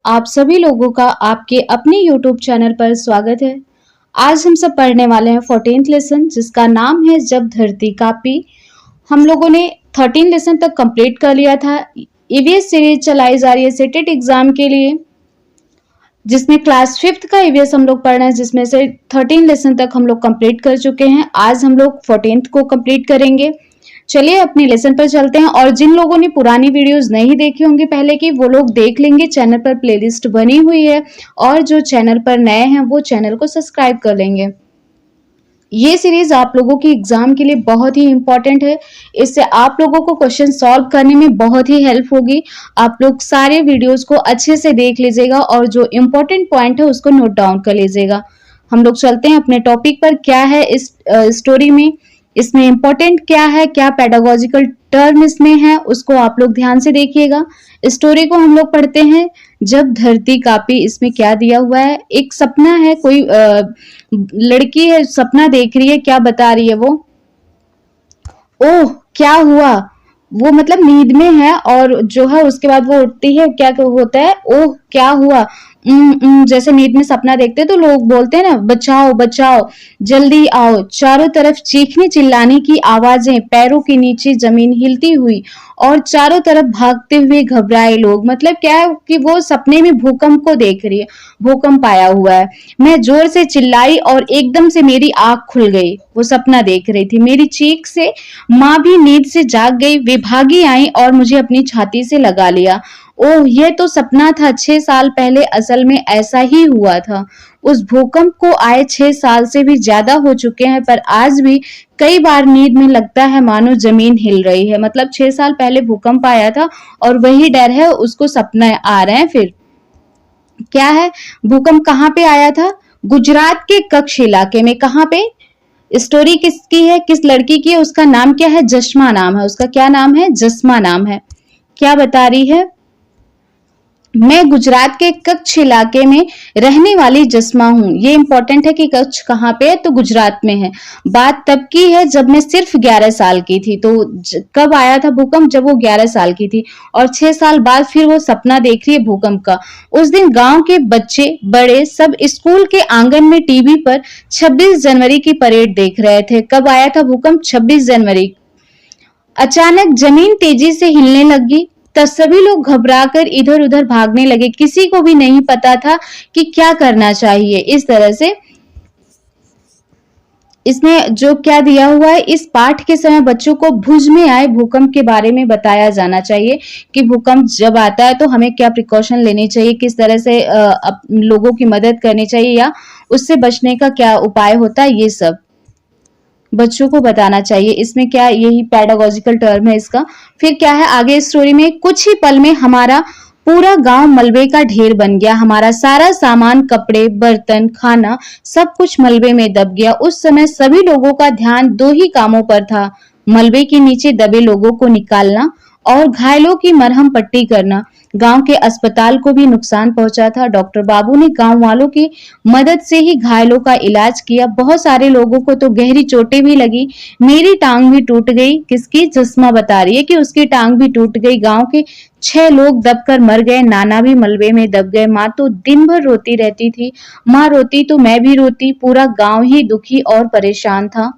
आप सभी लोगों का आपके अपने YouTube चैनल पर स्वागत है। आज हम सब पढ़ने वाले हैं 14th लेसन जिसका नाम है जब धरती कांपी। हम लोगों ने 13 लेसन तक कंप्लीट कर लिया था। ईवीएस सीरीज चलाई जा रही है सेटेट एग्जाम के लिए, जिसमें क्लास 5th का ईवीएस हम लोग पढ़ रहे हैं, जिसमें से 13 लेसन तक हम लोग कंप्लीट कर चुके हैं। आज हम लोग 14th को कंप्लीट करेंगे। चलिए अपने लेसन पर चलते हैं। और जिन लोगों ने पुरानी वीडियोस नहीं देखी होंगी पहले की, वो लोग देख लेंगे। चैनल पर प्लेलिस्ट बनी हुई है और जो चैनल पर नए हैं वो चैनल को सब्सक्राइब कर लेंगे। ये सीरीज आप लोगों की एग्जाम के लिए बहुत ही इंपॉर्टेंट है। इससे आप लोगों को क्वेश्चन सॉल्व करने में बहुत ही हेल्प होगी। आप लोग सारे वीडियोस को अच्छे से देख लीजिएगा और जो इम्पोर्टेंट पॉइंट है उसको नोट डाउन कर लीजिएगा। हम लोग चलते हैं अपने टॉपिक पर। क्या है इस स्टोरी में, इसमें इम्पोर्टेंट क्या है, क्या पेडागोजिकल टर्म इसमें है, उसको आप लोग ध्यान से देखिएगा। स्टोरी को हम लोग पढ़ते हैं जब धरती कांपी। इसमें क्या दिया हुआ है, एक सपना है, कोई लड़की है सपना देख रही है। क्या बता रही है वो, ओह क्या हुआ, वो मतलब नींद में है और जो है उसके बाद वो उठती है। क्या होता है, ओह क्या हुआ। जैसे नींद में सपना देखते हैं तो लोग बोलते हैं ना, बचाओ बचाओ जल्दी आओ। चारों तरफ चीखने चिल्लाने की आवाजें, पैरों के नीचे जमीन हिलती हुई और चारों तरफ भागते हुए घबराए लोग। मतलब क्या है कि वो सपने में भूकंप को देख रही है, भूकंप आया हुआ है। मैं जोर से चिल्लाई और एकदम से मेरी आंख खुल गई। वो सपना देख रही थी, मेरी चीख से माँ भी नींद से जाग गई। वे भागी आई और मुझे अपनी छाती से लगा लिया। ओह यह तो सपना था, 6 साल पहले असल में ऐसा ही हुआ था। उस भूकंप को आए 6 साल से भी ज्यादा हो चुके हैं, पर आज भी कई बार नींद में लगता है मानो जमीन हिल रही है। मतलब 6 साल पहले भूकंप आया था और वही डर है, उसको सपने आ रहे हैं। फिर क्या है, भूकंप कहाँ पे आया था, गुजरात के कच्छ इलाके में। कहाँ पे, स्टोरी किसकी है, किस लड़की की है, उसका नाम क्या है, जस्मा नाम है उसका। क्या नाम है, जस्मा नाम है। क्या बता रही है, मैं गुजरात के कच्छ इलाके में रहने वाली जस्मा हूँ। ये इंपॉर्टेंट है कि कच्छ कहाँ पे है, तो गुजरात में है। बात तब की है जब मैं सिर्फ 11 साल की थी। तो कब आया था भूकंप, जब वो 11 साल की थी। और 6 साल बाद फिर वो सपना देख रही है भूकंप का। उस दिन गांव के बच्चे बड़े सब स्कूल के आंगन में टीवी पर 26 जनवरी की परेड देख रहे थे। कब आया था भूकंप, 26 जनवरी। अचानक जमीन तेजी से हिलने लगी, तब सभी लोग घबराकर इधर उधर भागने लगे। किसी को भी नहीं पता था कि क्या करना चाहिए। इस तरह से इसमें जो क्या दिया हुआ है, इस पाठ के समय बच्चों को भुज में आए भूकंप के बारे में बताया जाना चाहिए कि भूकंप जब आता है तो हमें क्या प्रिकॉशन लेनी चाहिए, किस तरह से लोगों की मदद करनी चाहिए या उससे बचने का क्या उपाय होता है, ये सब बच्चों को बताना चाहिए। इसमें क्या, यही पेडागोजिकल टर्म है इसका। फिर क्या है आगे स्टोरी में, कुछ ही पल में हमारा पूरा गांव मलबे का ढेर बन गया। हमारा सारा सामान, कपड़े, बर्तन, खाना, सब कुछ मलबे में दब गया। उस समय सभी लोगों का ध्यान दो ही कामों पर था, मलबे के नीचे दबे लोगों को निकालना और घायलों की मरहम पट्टी करना। गांव के अस्पताल को भी नुकसान पहुंचा था। डॉक्टर बाबू ने गांव वालों की मदद से ही घायलों का इलाज किया। बहुत सारे लोगों को तो गहरी चोटें भी लगी। मेरी टांग भी टूट गई। किसकी, जस्मा बता रही है कि उसकी टांग भी टूट गई। गांव के 6 लोग दबकर मर गए। नाना भी मलबे में दब गए। माँ तो दिन भर रोती रहती थी। माँ रोती तो मैं भी रोती। पूरा गांव ही दुखी और परेशान था।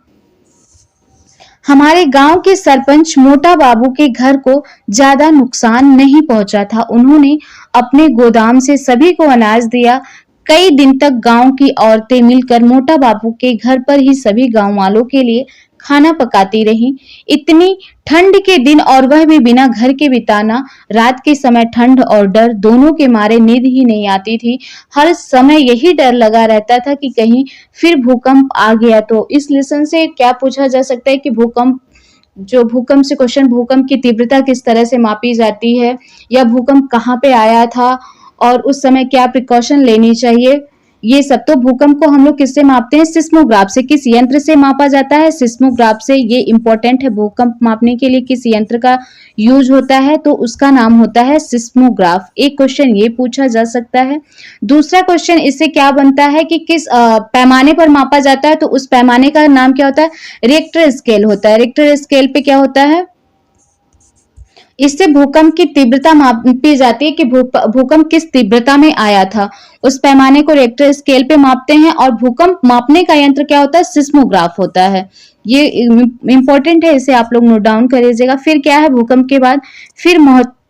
हमारे गांव के सरपंच मोटा बाबू के घर को ज्यादा नुकसान नहीं पहुंचा था। उन्होंने अपने गोदाम से सभी को अनाज दिया। कई दिन तक गांव की औरतें मिलकर मोटा बाबू के घर पर ही सभी गांव वालों के लिए खाना पकाती रहीं। इतनी ठंड के दिन और वह भी बिना घर के बिताना। रात के समय ठंड और डर दोनों के मारे नींद ही नहीं आती थी। हर समय यही डर लगा रहता था कि कहीं फिर भूकंप आ गया तो। इस लेसन से क्या पूछा जा सकता है कि भूकंप से क्वेश्चन, भूकंप की तीव्रता किस तरह से मापी जाती है, या भूकंप कहाँ पे आया था और उस समय क्या प्रिकॉशन लेनी चाहिए, ये सब। तो भूकंप को हम लोग किससे मापते हैं, सिस्मोग्राफ से। किस यंत्र से मापा जाता है, सिस्मोग्राफ से। ये इंपॉर्टेंट है, भूकंप मापने के लिए किस यंत्र का यूज होता है, तो उसका नाम होता है सिस्मोग्राफ। एक क्वेश्चन ये पूछा जा सकता है। दूसरा क्वेश्चन इससे क्या बनता है कि किस पैमाने पर मापा जाता है, तो उस पैमाने का नाम क्या होता है, रिक्टर स्केल होता है। रिक्टर स्केल पे क्या होता है, इससे भूकंप की तीव्रता मापी जाती है कि भूकंप किस तीव्रता में आया था। उस पैमाने को रिक्टर स्केल पे मापते हैं और भूकंप मापने का यंत्र क्या होता है? सिस्मोग्राफ होता है। ये इंपॉर्टेंट है, इसे आप लोग नोट डाउन कर लीजिएगा। फिर क्या है भूकंप के बाद? फिर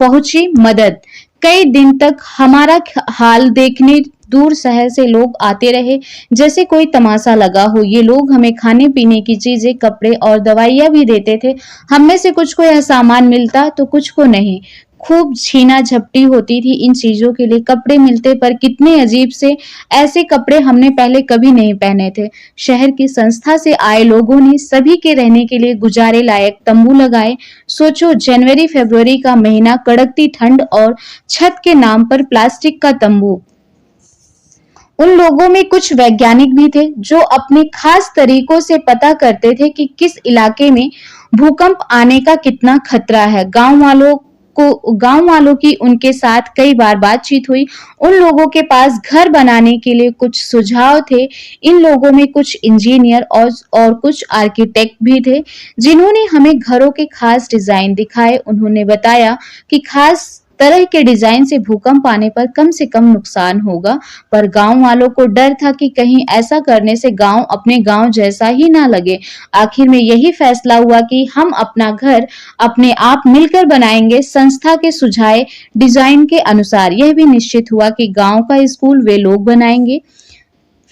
पहुंची मदद। कई दिन तक हमारा हाल देखने दूर शहर से लोग आते रहे, जैसे कोई तमाशा लगा हो। ये लोग हमें खाने पीने की चीजें, कपड़े और दवाइयां भी देते थे। हम में से कुछ को यह सामान मिलता तो कुछ को नहीं। खूब छीना झपटी होती थी इन चीजों के लिए। कपड़े मिलते पर कितने अजीब से, ऐसे कपड़े हमने पहले कभी नहीं पहने थे। शहर की संस्था से आए लोगों ने सभी के रहने के लिए गुजारे लायक तंबू लगाए। सोचो, जनवरी फरवरी का महीना, कड़कती ठंड और छत के नाम पर प्लास्टिक का तंबू। उन लोगों में कुछ वैज्ञानिक भी थे जो अपने खास तरीकों से पता करते थे कि किस इलाके में भूकंप आने का कितना खतरा है। गांव वालों की उनके साथ कई बार बातचीत हुई। उन लोगों के पास घर बनाने के लिए कुछ सुझाव थे। इन लोगों में कुछ इंजीनियर और कुछ आर्किटेक्ट भी थे जिन्होंने हमें घरों के खास डिजाइन दिखाए। उन्होंने बताया कि खास तरह के डिजाइन से भूकंप आने पर कम से कम नुकसान होगा, पर गांव वालों को डर था कि कहीं ऐसा करने से गांव अपने गांव जैसा ही ना लगे। आखिर में यही फैसला हुआ कि हम अपना घर अपने आप मिलकर बनाएंगे, संस्था के सुझाए डिजाइन के अनुसार। यह भी निश्चित हुआ कि गांव का स्कूल वे लोग बनाएंगे।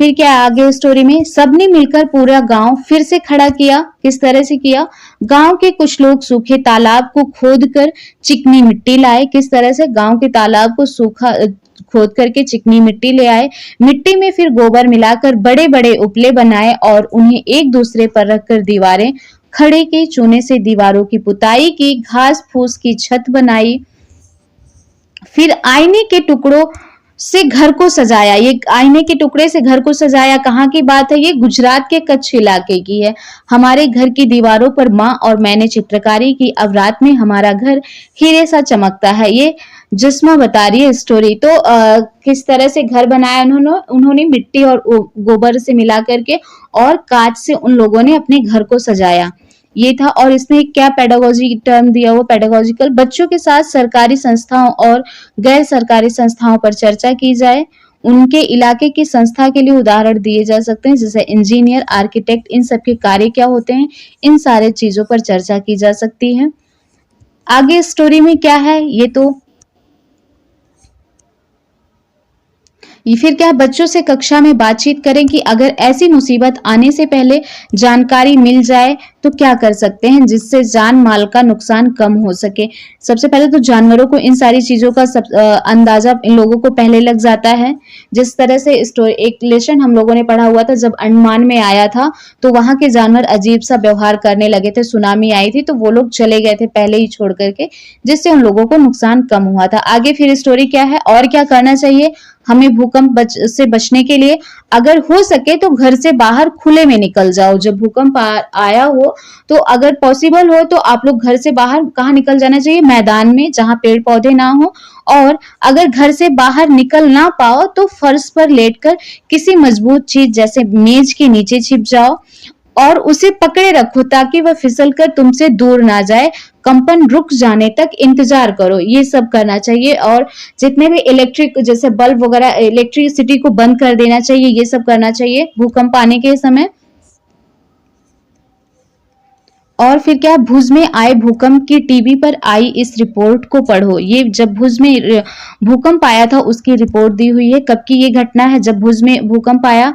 फिर क्या आगे स्टोरी में? सबने मिलकर पूरा गांव फिर से खड़ा किया। किस तरह से किया? गांव के कुछ लोग सूखे तालाब को खोदकर चिकनी मिट्टी लाए। किस तरह से? गांव के तालाब को सूखा खोद करके चिकनी मिट्टी ले आए। मिट्टी में फिर गोबर मिलाकर बड़े बड़े उपले बनाए और उन्हें एक दूसरे पर रखकर दीवारें खड़े की। चूने से दीवारों की पुताई की, घास फूस की छत बनाई। फिर आईने के टुकड़ों से घर को सजाया। ये आईने के टुकड़े से घर को सजाया कहाँ की बात है? ये गुजरात के कच्छ इलाके की है। हमारे घर की दीवारों पर माँ और मैंने चित्रकारी की। अब रात में हमारा घर हीरे सा चमकता है। ये जिस्मा बता रही है स्टोरी। तो किस तरह से घर बनाया उन्होंने मिट्टी और गोबर से मिला करके, और कांच से उन लोगों ने अपने घर को सजाया। ये था। और इसने क्या पेडागोजी टर्म दिया? वो पेडागोजिकल। बच्चों के साथ सरकारी संस्थाओं और गैर सरकारी संस्थाओं पर चर्चा की जाए। उनके इलाके की संस्था के लिए उदाहरण दिए जा सकते हैं, जैसे इंजीनियर, आर्किटेक्ट, इन सब के कार्य क्या होते हैं, इन सारे चीजों पर चर्चा की जा सकती है। आगे स्टोरी में क्या है ये तो ये फिर क्या? बच्चों से कक्षा में बातचीत करें कि अगर ऐसी मुसीबत आने से पहले जानकारी मिल जाए तो क्या कर सकते हैं जिससे जान माल का नुकसान कम हो सके। सबसे पहले तो जानवरों को इन सारी चीजों का अंदाजा इन लोगों को पहले लग जाता है। जिस तरह से स्टोरी, एक लेसन हम लोगों ने पढ़ा हुआ था, जब अंडमान में आया था तो वहां के जानवर अजीब सा व्यवहार करने लगे थे। सुनामी आई थी तो वो लोग चले गए थे पहले ही छोड़ करके, जिससे उन लोगों को नुकसान कम हुआ था। आगे फिर स्टोरी क्या है और क्या करना चाहिए हमें भूकंप से बचने के लिए? अगर हो सके तो घर से बाहर खुले में निकल जाओ। जब भूकंप आया हो तो अगर पॉसिबल हो तो आप लोग घर से बाहर कहाँ निकल जाना चाहिए? मैदान में, जहां पेड़ पौधे ना हो। और अगर घर से बाहर निकल ना पाओ तो फर्श पर लेटकर किसी मजबूत चीज जैसे मेज के नीचे छिप जाओ और उसे पकड़े रखो ताकि वह फिसलकर तुमसे दूर ना जाए। कंपन रुक जाने तक इंतजार करो। ये सब करना चाहिए। और जितने भी इलेक्ट्रिक जैसे बल्ब वगैरह, इलेक्ट्रिसिटी को बंद कर देना चाहिए। ये सब करना चाहिए भूकंप आने के समय। और फिर क्या? भुज में आए भूकंप की टीवी पर आई इस रिपोर्ट को पढ़ो। ये जब भुज में भूकंप आया था उसकी रिपोर्ट दी हुई है। कब की ये घटना है? जब भुज में भूकंप आया।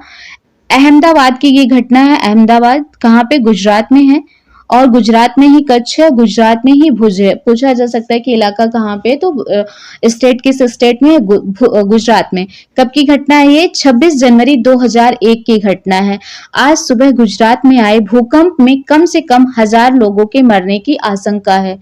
अहमदाबाद की ये घटना है। अहमदाबाद कहाँ पे? गुजरात में है। और गुजरात में ही कच्छ है, गुजरात में ही भुज है। पूछा जा सकता है कि इलाका कहाँ पे, तो स्टेट किस स्टेट में है? गुजरात में। कब की घटना है ये? 26 जनवरी 2001 की घटना है। आज सुबह गुजरात में आए भूकंप में कम से कम 1000 लोगों के मरने की आशंका है।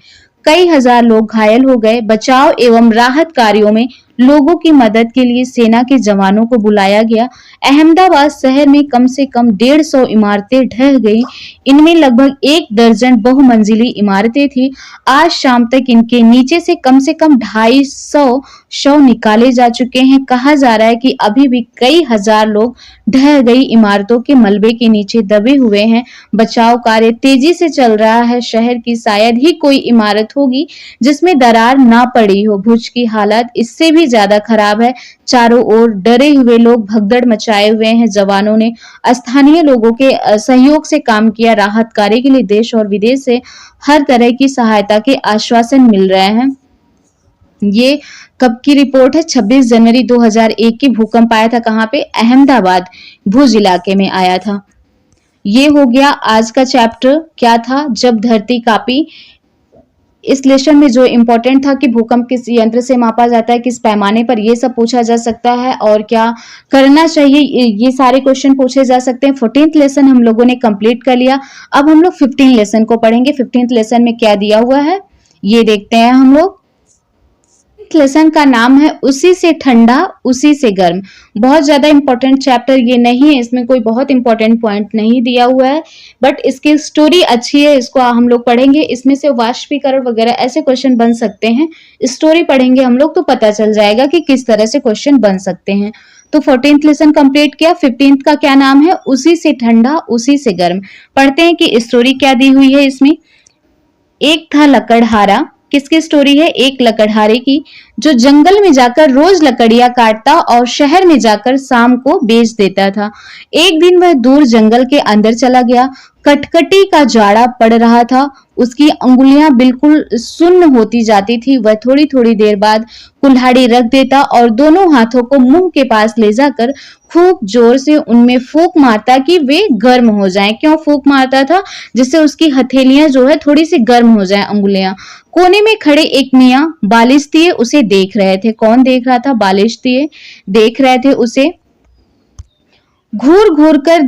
कई हजार लोग घायल हो गए। बचाव एवं राहत कार्यों में लोगों की मदद के लिए सेना के जवानों को बुलाया गया। अहमदाबाद शहर में कम से कम 150 इमारतें ढह गईं। इनमें लगभग 1 दर्जन बहुमंजिली इमारतें थी। आज शाम तक इनके नीचे से कम 250 शव निकाले जा चुके हैं। कहा जा रहा है कि अभी भी कई हजार लोग ढह गई इमारतों के मलबे के नीचे दबे हुए हैं। बचाव कार्य तेजी से चल रहा है। शहर की शायद ही कोई इमारत होगी जिसमें दरार ना पड़ी हो। भुज की हालत इससे भी ज्यादा खराब है। चारों ओर डरे हुए लोग भगदड़ मचाए हुए हैं। जवानों ने स्थानीय लोगों के सहयोग से काम किया। राहत कार्य के लिए देश और विदेश से हर तरह की सहायता के आश्वासन मिल रहे हैं। ये कब की रिपोर्ट है? 26 जनवरी 2001 की भूकंप आया था। कहाँ पे? अहमदाबाद, भुज इलाके में आया था। ये हो गया आज का चैप्टर। क्या था? जब धरती कांपी। इस लेसन में जो इम्पोर्टेंट था कि भूकंप किस यंत्र से मापा जाता है, किस पैमाने पर, ये सब पूछा जा सकता है और क्या करना चाहिए, ये सारे क्वेश्चन पूछे जा सकते हैं। 14th लेसन हम लोगों ने कंप्लीट कर लिया। अब हम लोग 15 लेसन को पढ़ेंगे। 15th लेसन में क्या दिया हुआ है ये देखते हैं हम लोग। लेसन का नाम है उसी से ठंडा उसी से गर्म। बहुत ज्यादा इंपॉर्टेंट चैप्टर ये नहीं है, इसमें कोई बहुत इंपॉर्टेंट पॉइंट नहीं दिया हुआ है, बट इसकी स्टोरी अच्छी है, इसको हम लोग पढ़ेंगे। इसमें से वाष्पीकरण वगैरह ऐसे क्वेश्चन बन सकते हैं। स्टोरी पढ़ेंगे हम लोग तो पता चल जाएगा कि किस तरह से क्वेश्चन बन सकते हैं। तो 14th लेसन कंप्लीट किया। 15th का क्या नाम है? उसी से ठंडा उसी से गर्म। पढ़ते हैं कि स्टोरी क्या दी हुई है इसमें। एक था लकड़हारा। किसकी स्टोरी है? एक लकड़हारे की, जो जंगल में जाकर रोज लकड़ियां काटता और शहर में जाकर शाम को बेच देता था। एक दिन वह दूर जंगल के अंदर चला गया। कटकटी का जाड़ा पड़ रहा था। उसकी अंगुलियां बिल्कुल सुन्न होती जाती थी। वह थोड़ी थोड़ी देर बाद कुल्हाड़ी रख देता और दोनों हाथों को मुंह के पास ले जाकर खूब जोर से उनमें फूंक मारता कि वे गर्म हो जाएं। क्यों फूंक मारता था? जिससे उसकी हथेलियां जो है थोड़ी सी गर्म हो जाएं, अंगुलियां। कोने में खड़े एक मियाँ बालिश दिए उसे देख रहे थे। कौन देख रहा था? बालिश दिए देख रहे थे उसे। घूर घूर कर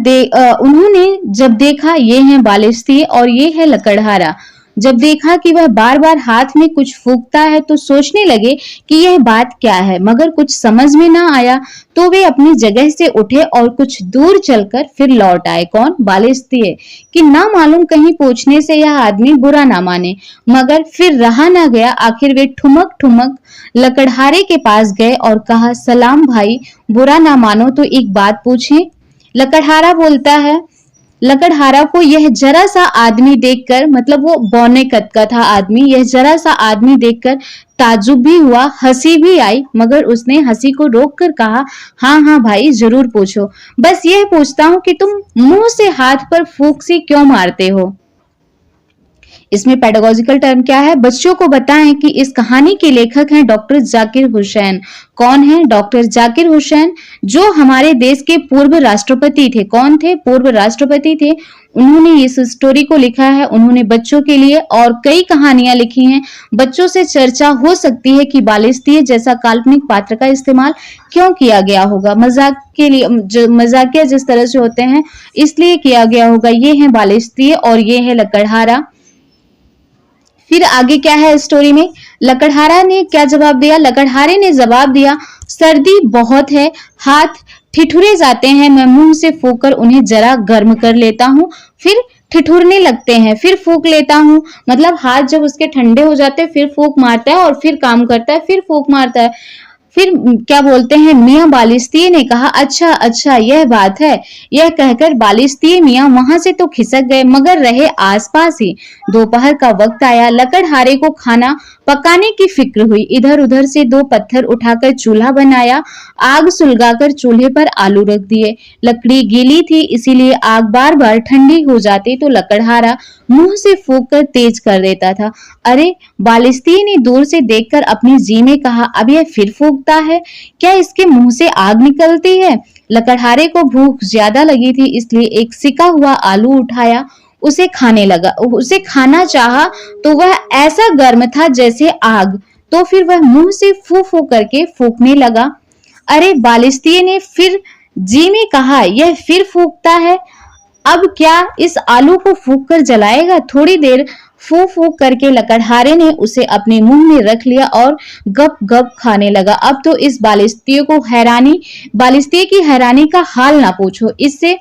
उन्होंने जब देखा ये है बालिश्ती और ये है लकड़हारा, जब देखा कि वह बार बार हाथ में कुछ फूंकता है तो सोचने लगे कि यह बात क्या है, मगर कुछ समझ में ना आया तो वे अपनी जगह से उठे और कुछ दूर चलकर फिर लौट आए। कौन? बालिश्ती कि ना मालूम कहीं पूछने से यह आदमी बुरा ना माने, मगर फिर रहा ना गया। आखिर वे ठुमक ठुमक लकड़हारे के पास गए और कहा, सलाम भाई, बुरा ना मानो तो एक बात पूछें। लकड़हारा बोलता है। लकड़हारा को यह जरा सा आदमी देखकर, मतलब वो बौने कद का था आदमी, यह जरा सा आदमी देखकर ताज्जुब भी हुआ, हंसी भी आई, मगर उसने हंसी को रोककर कहा, हाँ हाँ भाई जरूर पूछो, बस यह पूछता हूँ कि तुम मुंह से हाथ पर फूंक सी क्यों मारते हो। इसमें पेडागोजिकल टर्म क्या है? बच्चों को बताएं कि इस कहानी के लेखक हैं डॉक्टर जाकिर हुसैन। कौन है? डॉक्टर जाकिर हुसैन, जो हमारे देश के पूर्व राष्ट्रपति थे। कौन थे? पूर्व राष्ट्रपति थे। उन्होंने इस स्टोरी को लिखा है। उन्होंने बच्चों के लिए और कई कहानियां लिखी हैं। बच्चों से चर्चा हो सकती है कि बालिश्ती जैसा काल्पनिक पात्र का इस्तेमाल क्यों किया गया होगा। मजाक के लिए, मजाकिया जिस तरह से होते हैं इसलिए किया गया होगा। ये है बालिश्ती और ये है लकड़हारा। फिर आगे क्या है स्टोरी में? लकड़हारा ने क्या जवाब दिया? लकड़हारे ने जवाब दिया, सर्दी बहुत है, हाथ ठिठुरे जाते हैं, मैं मुंह से फूंक कर उन्हें जरा गर्म कर लेता हूँ, फिर ठिठुरने लगते हैं, फिर फूंक लेता हूँ। मतलब हाथ जब उसके ठंडे हो जाते हैं फिर फूंक मारता है और फिर काम करता है, फिर फूंक मारता है। फिर क्या बोलते हैं? मियाँ बालिश्ती ने कहा, अच्छा अच्छा यह बात है। यह कहकर बालिश्ती मियाँ वहां से तो खिसक गए, मगर रहे आसपास ही। दोपहर का वक्त आया। लकड़हारे को खाना पकाने की फिक्र हुई। इधर उधर से 2 पत्थर उठाकर चूल्हा बनाया। आग सुलगाकर चूल्हे पर आलू रख दिए। लकड़ी गीली थी, इसीलिए आग बार बार ठंडी हो जाती तो लकड़हारा मुंह से फूंक कर तेज कर देता था। अरे, बालिश्ती ने दूर से देखकर अपनी जी में कहा, अब यह फिर फूंकता है, क्या इसके मुंह से आग निकलती है? लकड़हारे को भूख ज्यादा लगी थी, इसलिए एक सिका हुआ आलू उठाया, उसे खाने लगा। उसे खाना चाहा तो वह ऐसा गर्म था जैसे आग। तो फिर वह मुंह से फू फू करके फूंकने लगा। अरे, बालिश्ती ने फिर जी में कहा, यह फिर फूंकता है, अब क्या इस आलू को फूंक कर जलाएगा? थोड़ी देर फूंक फूंक करके लकड़हारे ने उसे अपने मुंह में रख लिया और गप गप खाने लगा। अब तो इस बालिस्तीय की हैरानी का हाल ना पूछो। इससे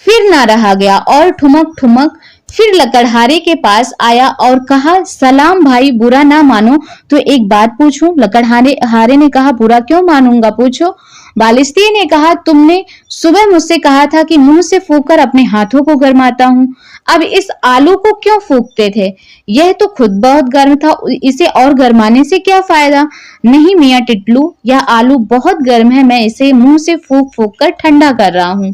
फिर ना रहा गया और ठुमक ठुमक फिर लकड़हारे के पास आया और कहा, सलाम भाई, बुरा ना मानो तो एक बात पूछूं। लकड़हारे ने कहा, बुरा क्यों मानूंगा, पूछो। बालिस्तीय ने कहा, तुमने सुबह मुझसे कहा था कि मुंह से फूंककर अपने हाथों को गरमाता हूं। अब इस आलू को क्यों फूंकते थे? यह तो खुद बहुत गर्म था, इसे और गरमाने से क्या फायदा? नहीं मियाँ टिटलू, यह आलू बहुत गर्म है, मैं इसे मुंह से फूंक फूंक कर ठंडा कर रहा हूं।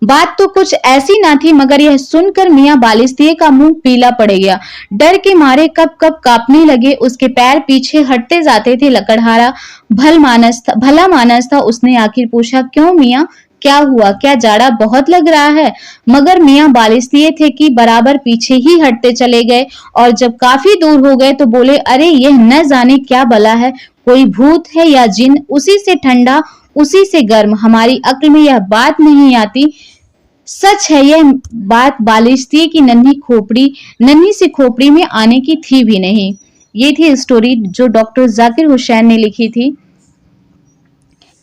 बात तो कुछ ऐसी ना थी, मगर यह सुनकर मियाँ बालिस्तीय का मुंह पीला पड़ गया। डर के मारे कप कप कांपने लगे, उसके पैर पीछे हटते जाते थे। लकड़हारा भला मानस था। उसने आखिर पूछा, क्यों मियाँ, क्या हुआ? क्या जाड़ा बहुत लग रहा है? मगर मियाँ बालिस्तीय थे कि बराबर पीछे ही हटते चले गए और जब काफी दूर हो गए तो बोले, अरे यह न जाने क्या बला है, कोई भूत है या जिन, उसी से ठंडा उसी से गर्म, हमारी अक्ल में यह बात नहीं आती। सच है, यह बात बालिस्तीय की नन्ही सी खोपड़ी में आने की थी भी नहीं। ये थी स्टोरी जो डॉक्टर जाकिर हुसैन ने लिखी थी।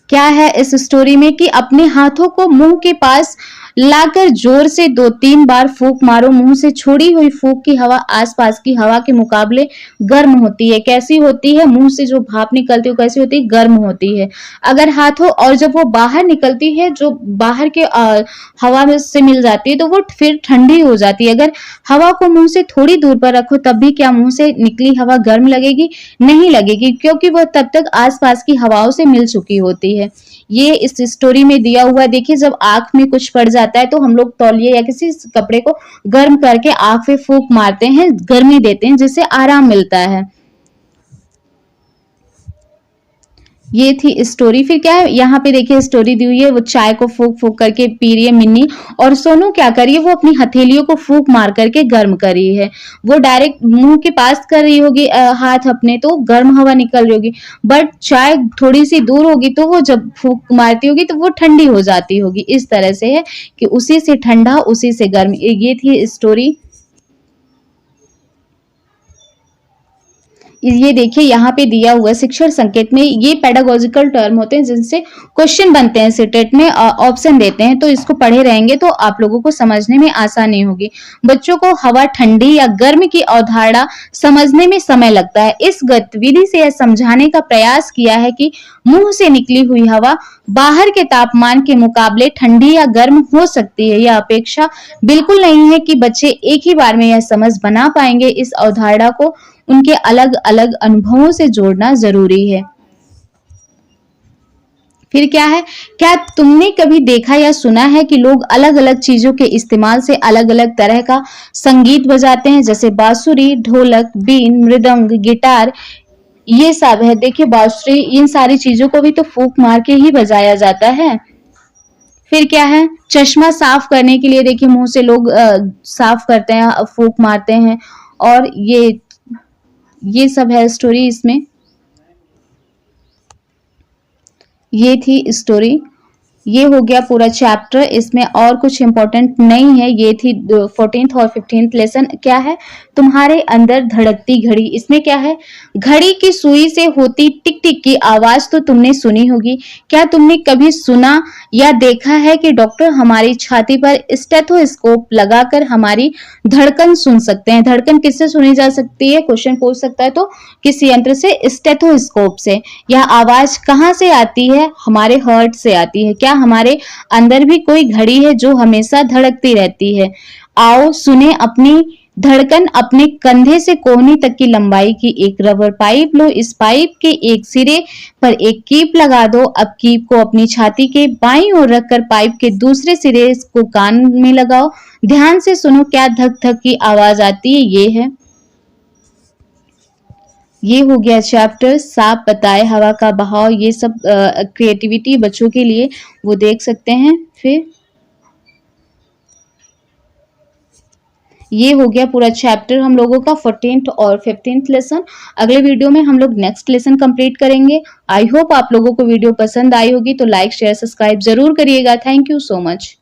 क्या है इस स्टोरी में कि अपने हाथों को मुंह के पास लाकर जोर से 2-3 बार फूंक मारो। मुंह से छोड़ी हुई फूंक की हवा आसपास की हवा के मुकाबले गर्म होती है। कैसी होती है? मुंह से जो भाप निकलती है कैसी होती है? गर्म होती है। अगर हाथों और जब वो बाहर निकलती है, जो बाहर के हवा में से मिल जाती है, तो वो फिर ठंडी हो जाती है। अगर हवा को मुंह से थोड़ी दूर पर रखो तब भी क्या मुंह से निकली हवा गर्म लगेगी? नहीं लगेगी, क्योंकि वह तब तक आसपास की हवाओं से मिल चुकी होती है। ये इस स्टोरी में दिया हुआ है। देखिए, जब आंख में कुछ पड़ जाता है तो हम लोग तौलिए या किसी कपड़े को गर्म करके आंख पे फूंक मारते हैं, गर्मी देते हैं, जिससे आराम मिलता है। ये थी स्टोरी। फिर क्या है, यहाँ पे देखिए स्टोरी दी हुई है, वो चाय को फूंक फूंक करके पी रही है मिन्नी, और सोनू क्या कर रही है, वो अपनी हथेलियों को फूंक मार करके गर्म कर रही है। वो डायरेक्ट मुंह के पास कर रही होगी हाथ अपने, तो गर्म हवा निकल रही होगी, बट चाय थोड़ी सी दूर होगी तो वो जब फूंक मारती होगी तो वो ठंडी हो जाती होगी। इस तरह से है कि उसी से ठंडा उसी से गर्म। ये थी स्टोरी। ये देखिए यहाँ पे दिया हुआ शिक्षण संकेत में, ये पेडागोजिकल टर्म होते हैं जिनसे क्वेश्चन बनते हैं सीटेट में, ऑप्शन देते हैं, तो इसको पढ़े रहेंगे तो आप लोगों को समझने में आसानी होगी। बच्चों को हवा ठंडी या गर्म की अवधारणा समझने में समय लगता है। इस गतिविधि से यह समझाने का प्रयास किया है कि मुंह से निकली हुई हवा बाहर के तापमान के मुकाबले ठंडी या गर्म हो सकती है। यह अपेक्षा बिल्कुल नहीं है कि बच्चे एक ही बार में यह समझ बना पाएंगे। इस अवधारणा को उनके अलग अलग अनुभवों से जोड़ना जरूरी है। फिर क्या है, क्या तुमने कभी देखा या सुना है कि लोग अलग अलग चीजों के इस्तेमाल से अलग अलग तरह का संगीत बजाते हैं, जैसे बांसुरी, ढोलक, बीन, मृदंग, गिटार, ये सब है। देखिए बांसुरी, इन सारी चीजों को भी तो फूंक मार के ही बजाया जाता है। फिर क्या है, चश्मा साफ करने के लिए देखिए मुंह से लोग साफ करते हैं, फूंक मारते हैं, और ये सब है स्टोरी इसमें। ये थी स्टोरी। ये हो गया पूरा चैप्टर, इसमें और कुछ इंपॉर्टेंट नहीं है। ये थी 14th और 15th लेसन। क्या है, तुम्हारे अंदर धड़कती घड़ी। इसमें क्या है, घड़ी की सुई से होती टिक टिक की आवाज तो तुमने सुनी होगी। क्या तुमने कभी सुना या देखा है कि डॉक्टर हमारी छाती पर स्टेथोस्कोप लगाकर हमारी धड़कन सुन सकते हैं? धड़कन किससे सुनी जा सकती है, क्वेश्चन पूछ सकता है, तो किस यंत्र से? स्टेथोस्कोप से। यह आवाज कहाँ से आती है? हमारे हार्ट से आती है। क्या हमारे अंदर भी कोई घड़ी है जो हमेशा धड़कती रहती है? आओ सुने अपनी धड़कन। अपने कंधे से कोहनी तक की लंबाई की एक रबर पाइप लो। इस पाइप के एक सिरे पर एक कीप लगा दो। अब कीप को अपनी छाती के बाईं ओर रखकर पाइप के दूसरे सिरे को कान में लगाओ। ध्यान से सुनो, क्या धक धक की आवाज आती है? ये है। ये हो गया चैप्टर। साफ बताए हवा का बहाव। ये सब क्रिएटिविटी बच्चों के लिए वो देख सकते हैं। फिर ये हो गया पूरा चैप्टर हम लोगों का 14th और 15th लेसन। अगले वीडियो में हम लोग नेक्स्ट लेसन कंप्लीट करेंगे। आई होप आप लोगों को वीडियो पसंद आई होगी, तो लाइक शेयर सब्सक्राइब जरूर करिएगा। Thank you so much.